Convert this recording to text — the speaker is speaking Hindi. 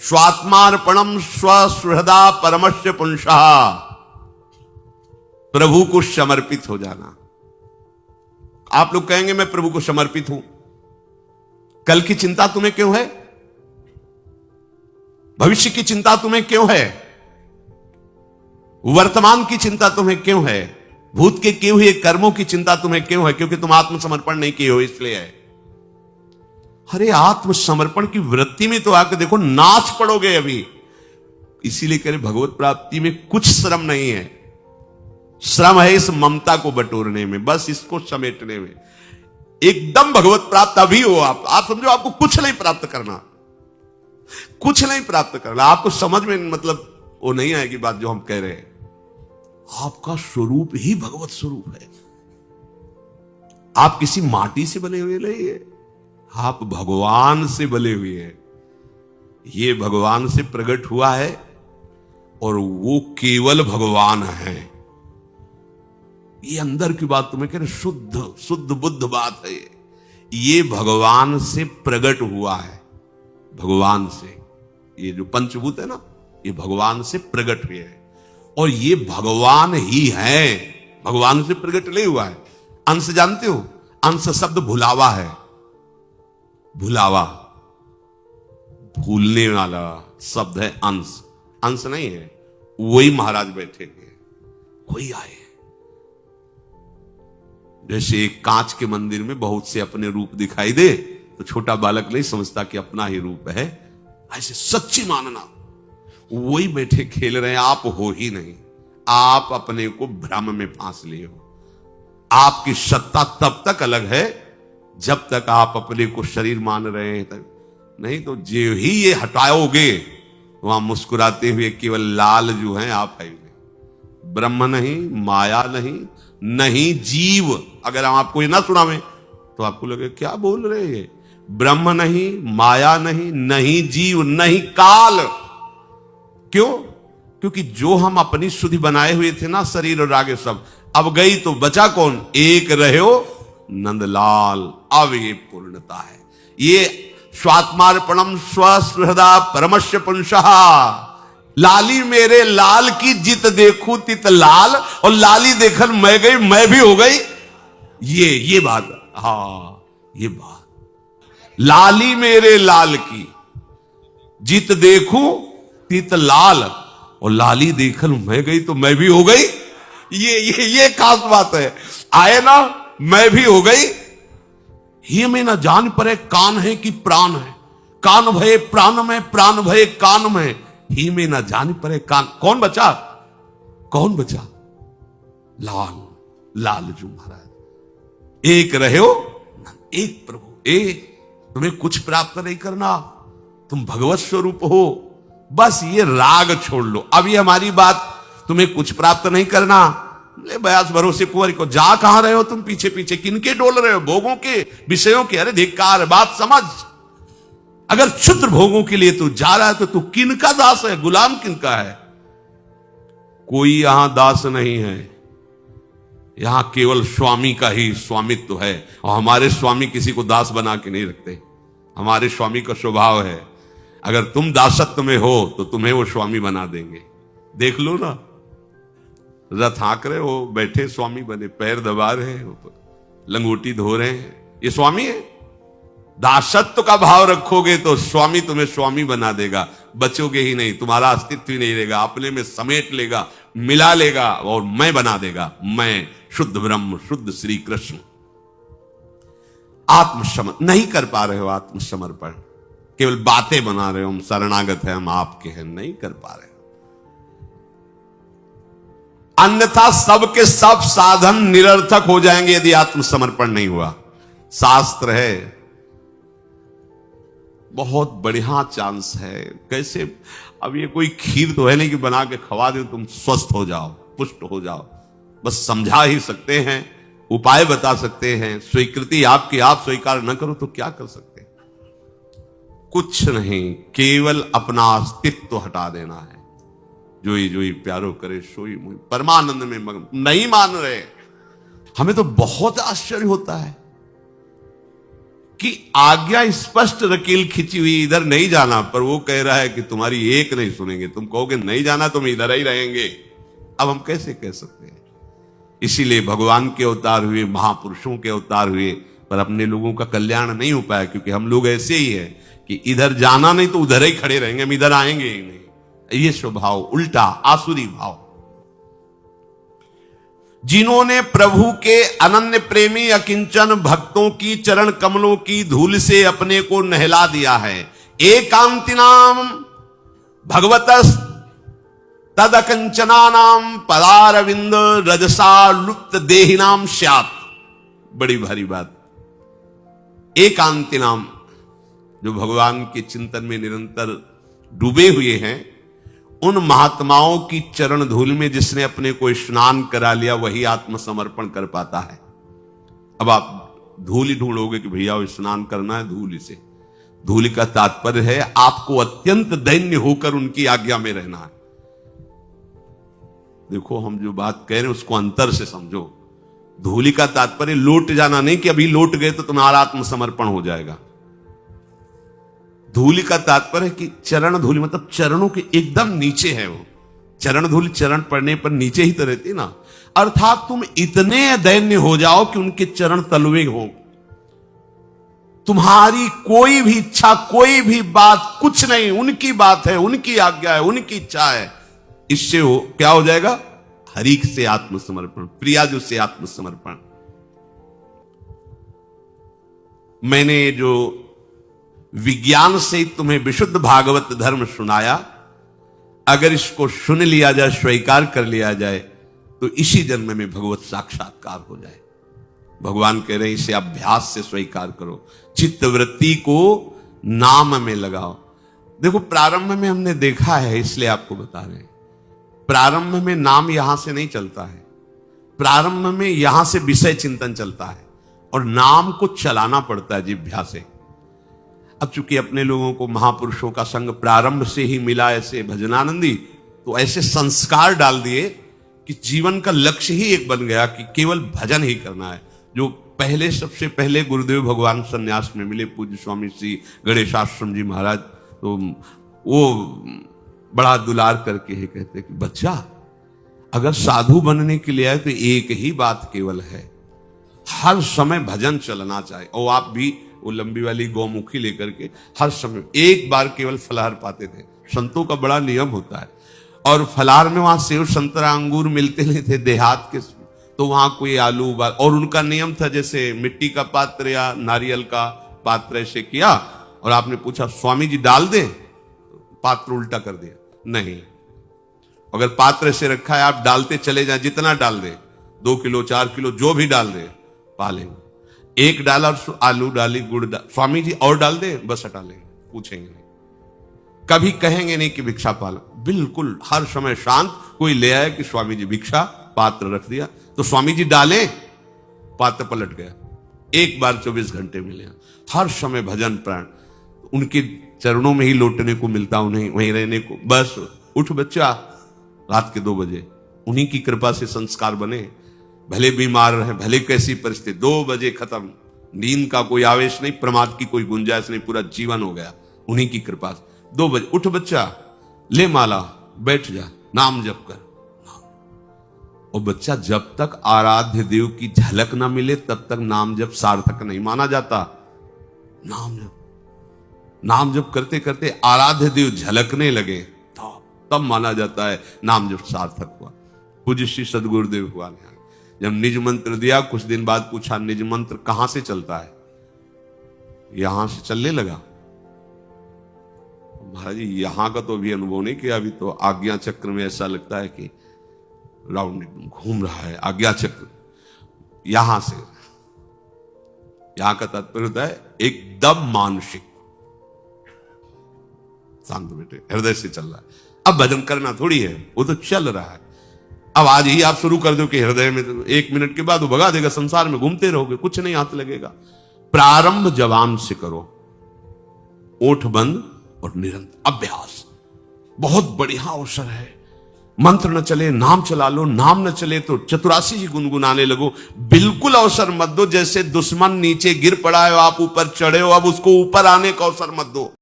स्वात्मार्पणम स्वसुहृदा परमस्य पुंसः, प्रभु को समर्पित हो जाना। आप लोग कहेंगे मैं प्रभु को समर्पित हूं, कल की चिंता तुम्हें क्यों है? भविष्य की चिंता तुम्हें क्यों है? वर्तमान की चिंता तुम्हें क्यों है? भूत के किए हुए कर्मों की चिंता तुम्हें क्यों है? क्योंकि तुम आत्मसमर्पण नहीं किए हो, इसलिए है। अरे आत्मसमर्पण की वृत्ति में तो आकर देखो, नाच पड़ोगे अभी। इसीलिए कह रहे भगवत प्राप्ति में कुछ श्रम नहीं है। श्रम है इस ममता को बटोरने में, बस इसको समेटने में। एकदम भगवत प्राप्त अभी हो आप समझो आपको कुछ नहीं प्राप्त करना, कुछ नहीं प्राप्त करना। आपको समझ में मतलब वो नहीं आएगी बात जो हम कह रहे हैं। आपका स्वरूप ही भगवत स्वरूप है। आप किसी माटी से बने हुए नहीं है, आप भगवान से बने हुए हैं। ये भगवान से प्रकट हुआ है और वो केवल भगवान है। ये अंदर की बात तुम्हें कह रहे, शुद्ध शुद्ध बुद्ध बात है। ये भगवान से प्रकट हुआ है, भगवान से। ये जो पंचभूत है ना, ये भगवान से प्रकट हुए हैं और ये भगवान ही है, भगवान से प्रकट नहीं हुआ है। अंश जानते हो? अंश शब्द भुलावा है। भुलावा, भूलने वाला शब्द है अंश। अंश नहीं है। वही महाराज बैठे हैं, वही आए। जैसे एक कांच के मंदिर में बहुत से अपने रूप दिखाई दे तो छोटा बालक नहीं समझता कि अपना ही रूप है, ऐसे सच्ची मानना। वही बैठे खेल रहे हैं, आप हो ही नहीं। आप अपने को भ्रम में फांस लिए हो। आपकी सत्ता तब तक अलग है जब तक आप अपने को शरीर मान रहे हैं तक। नहीं तो जो ही ये हटाओगे वहां मुस्कुराते हुए केवल लाल जो है आप है। ब्रह्म नहीं, माया नहीं, नहीं जीव। अगर हम आपको ये ना सुनावे तो आपको लगे क्या बोल रहे हैं। ब्रह्म नहीं, माया नहीं, नहीं जीव, नहीं काल। क्यों? क्योंकि जो हम अपनी सुधि बनाए हुए थे ना, शरीर और आगे सब, अब गई तो बचा कौन? एक रहे हो नंदलाल। अब ये पूर्णता है। ये स्वात्मार्पणम स्वसुहृदा परमस्य पुंसः। लाली मेरे लाल की जित देखूं तित लाल, और लाली देखन मैं गई मैं भी हो गई। ये बात, हाँ ये बात। लाली मेरे लाल की जित देखूं तित लाल, और लाली देखन मैं गई तो मैं भी हो गई। ये खास बात है। आए ना, मैं भी हो गई। ही में न जान परे कान है कि प्राण है, कान भये प्राण में, प्राण भये कान में। ही में न जान परे कान। कौन बचा? कौन बचा? लाल, लालजू महाराज। एक रहे हो, एक प्रभु। एक तुम्हें कुछ प्राप्त नहीं करना, तुम भगवत स्वरूप हो। बस ये राग छोड़ लो। अब ये हमारी बात, तुम्हें कुछ प्राप्त नहीं करना, ले बयास भरोसे कुंवर को। जा कहां रहे हो तुम? पीछे पीछे किनके डोल रहे हो? भोगों के, विषयों के। अरे धिक्कार, बात समझ। अगर क्षुद्र भोगों के लिए तू जा रहा है तो तू किनका दास है? गुलाम किनका है? कोई यहां दास नहीं है, यहां केवल स्वामी का ही स्वामित्व है। और हमारे स्वामी किसी को दास बना के नहीं रखते। हमारे स्वामी का स्वभाव है, अगर तुम दासत्व में हो तो तुम्हें वो स्वामी बना देंगे। देख लो ना, रथ हाँक रहे हो, बैठे स्वामी बने, पैर दबा रहे हैं, लंगोटी धो रहे हैं, ये स्वामी है। दासत्व का भाव रखोगे तो स्वामी तुम्हें स्वामी बना देगा। बचोगे ही नहीं, तुम्हारा अस्तित्व ही नहीं रहेगा। अपने में समेट लेगा, मिला लेगा और मैं बना देगा। मैं शुद्ध ब्रह्म, शुद्ध श्री कृष्ण। आत्मसमर्पण नहीं कर पा रहे हो। आत्मसमर्पण केवल बातें बना रहे हो, हम शरणागत है, हम आपके हैं, नहीं कर पा रहे हो। अन्यथा सबके सब साधन निरर्थक हो जाएंगे यदि आत्मसमर्पण नहीं हुआ। शास्त्र है, बहुत बढ़िया चांस है। कैसे? अब ये कोई खीर तो है नहीं कि बना के खवा दे तुम स्वस्थ हो जाओ, पुष्ट हो जाओ। बस समझा ही सकते हैं, उपाय बता सकते हैं। स्वीकृति आपकी, आप स्वीकार न करो तो क्या कर सकते हैं? कुछ नहीं, केवल अपना अस्तित्व हटा देना है। जोई जोई प्यारो करे सोई मुई, परमानंद में मगन। नहीं मान रहे। हमें तो बहुत आश्चर्य होता है। कि आज्ञा स्पष्ट रकील खिंची हुई, इधर नहीं जाना, पर वो कह रहा है कि तुम्हारी एक नहीं सुनेंगे, तुम कहोगे नहीं जाना तुम इधर ही रहेंगे। अब हम कैसे कह सकते हैं? इसीलिए भगवान के अवतार हुए, महापुरुषों के अवतार हुए, पर अपने लोगों का कल्याण नहीं हो पाया, क्योंकि हम लोग ऐसे ही है कि इधर जाना नहीं तो उधर ही खड़े रहेंगे, हम इधर आएंगे ही नहीं। ये स्वभाव उल्टा आसुरी भाव। जिन्होंने प्रभु के अनन्य प्रेमी अकिंचन भक्तों की चरण कमलों की धूल से अपने को नहला दिया है, एकांतिनाम भगवतस् तदकंचना नाम पदारविंद रजसा लुप्त देहिनाम स्यात्। बड़ी भारी बात। एकांति नाम, जो भगवान के चिंतन में निरंतर डूबे हुए हैं, उन महात्माओं की चरण धूल में जिसने अपने को स्नान करा लिया, वही आत्मसमर्पण कर पाता है। अब आप धूल ही ढूंढोगे कि भैया स्नान करना है धूल से। धूल का तात्पर्य है आपको अत्यंत दैन्य होकर उनकी आज्ञा में रहना है। देखो, हम जो बात कह रहे हैं उसको अंतर से समझो। धूलि का तात्पर्य लौट जाना नहीं कि अभी लौट गए तो तुम्हारा आत्मसमर्पण हो जाएगा। धूलि का तात्पर्य कि चरण धूलि मतलब चरणों के एकदम नीचे है वो। चरण धूलि चरण पड़ने पर नीचे ही तो रहती ना। अर्थात तुम इतने दैन्य हो जाओ कि उनके चरण तलवे हो। तुम्हारी कोई भी इच्छा, कोई भी बात कुछ नहीं, उनकी बात है, उनकी आज्ञा है, उनकी इच्छा है। इससे हो क्या हो जाएगा? हरि से आत्मसमर्पण, प्रियाजु से आत्मसमर्पण। मैंने जो विज्ञान से तुम्हें विशुद्ध भागवत धर्म सुनाया, अगर इसको सुन लिया जाए, स्वीकार कर लिया जाए, तो इसी जन्म में भगवत साक्षात्कार हो जाए। भगवान कह रहे हैं इसे अभ्यास से स्वीकार करो, चित्त वृत्ति को नाम में लगाओ। देखो, प्रारंभ में हमने देखा है, इसलिए आपको बता रहे हैं। प्रारंभ में नाम यहां से नहीं चलता है, प्रारंभ में यहां से विषय चिंतन चलता है, और नाम को चलाना पड़ता है जिह्वा से। अब चूंकि अपने लोगों को महापुरुषों का संग प्रारंभ से ही मिला, ऐसे भजनानंदी, तो ऐसे संस्कार डाल दिए कि जीवन का लक्ष्य ही एक बन गया कि केवल भजन ही करना है। जो पहले, सबसे पहले गुरुदेव भगवान संन्यास में मिले, पूज्य स्वामी श्री गणेशाश्रम जी महाराज, तो वो बड़ा दुलार करके ही कहते कि बच्चा, अगर साधु बनने के लिए आए तो एक ही बात केवल है, हर समय भजन चलना चाहिए। और आप भी वो लंबी वाली गौमुखी लेकर के हर समय एक बार केवल फलाहार पाते थे। संतों का बड़ा नियम होता है, और फलाहार में वहां सेव संतरा अंगूर मिलते नहीं थे देहात के, तो वहां कोई आलू उबाल, और उनका नियम था जैसे मिट्टी का पात्र या नारियल का पात्र ऐसे किया, और आपने पूछा स्वामी जी डाल दें, पात्र उल्टा कर दिया, नहीं। अगर पात्र से रखा है आप डालते चले जाएं, जितना डाल दें, 2 किलो 4 किलो जो भी डाल दें, पा लेंगे। एक डाला आलू डाली, गुड़ स्वामी जी और डाल दे, बस हटा लेंगे, पूछेंगे नहीं, कभी कहेंगे नहीं कि भिक्षा पालो। बिल्कुल हर समय शांत। कोई ले आए कि स्वामी जी भिक्षा, पात्र रख दिया, तो स्वामी जी डाले, पात्र पलट गया। एक बार 24 घंटे मिले। हर समय भजन प्राण, उनके चरणों में ही लौटने को मिलता, उन्हें वहीं रहने को। बस उठ बच्चा, रात के 2 बजे, उन्हीं की कृपा से संस्कार बने। भले बीमार रहे, भले कैसी परिस्थिति, 2 बजे खत्म। नींद का कोई आवेश नहीं, प्रमाद की कोई गुंजाइश नहीं, पूरा जीवन हो गया उन्हीं की कृपा से। 2 बजे उठ बच्चा, ले माला, बैठ जा, नाम जप कर। और बच्चा, जब तक आराध्य देव की झलक ना मिले तब तक नाम जप सार्थक नहीं माना जाता। नाम जप करते करते आराध्य देव झलकने लगे, तब माना जाता है नाम जप सार्थक हुआ। पूज्य श्री सदगुरुदेव हुआ ने जब निज मंत्र दिया, कुछ दिन बाद पूछा निज मंत्र कहां से चलता है? यहां से चलने लगा। महाराज जी, यहां का तो अभी अनुभव नहीं किया, अभी तो आज्ञा चक्र में ऐसा लगता है कि राउंड घूम रहा है आज्ञा चक्र। यहां से, यहां का तात्पर्य होता है एकदम मानसिक, शांत बेटे, हृदय से चल रहा है। अब भजन करना थोड़ी है, वो तो चल रहा है। अब आज ही आप शुरू कर दो कि हृदय में, तो 1 मिनट के बाद वो भगा देगा, संसार में घूमते रहोगे, कुछ नहीं हाथ लगेगा। प्रारंभ जवान से करो, ओठ बंद और निरंतर अभ्यास। बहुत बढ़िया अवसर है। मंत्र न चले नाम चला लो, नाम न चले तो चतुरासी जी गुनगुनाने लगो। बिल्कुल अवसर मत दो, जैसे दुश्मन नीचे गिर पड़ा है आप ऊपर चढ़े हो, अब उसको ऊपर आने का अवसर मत दो।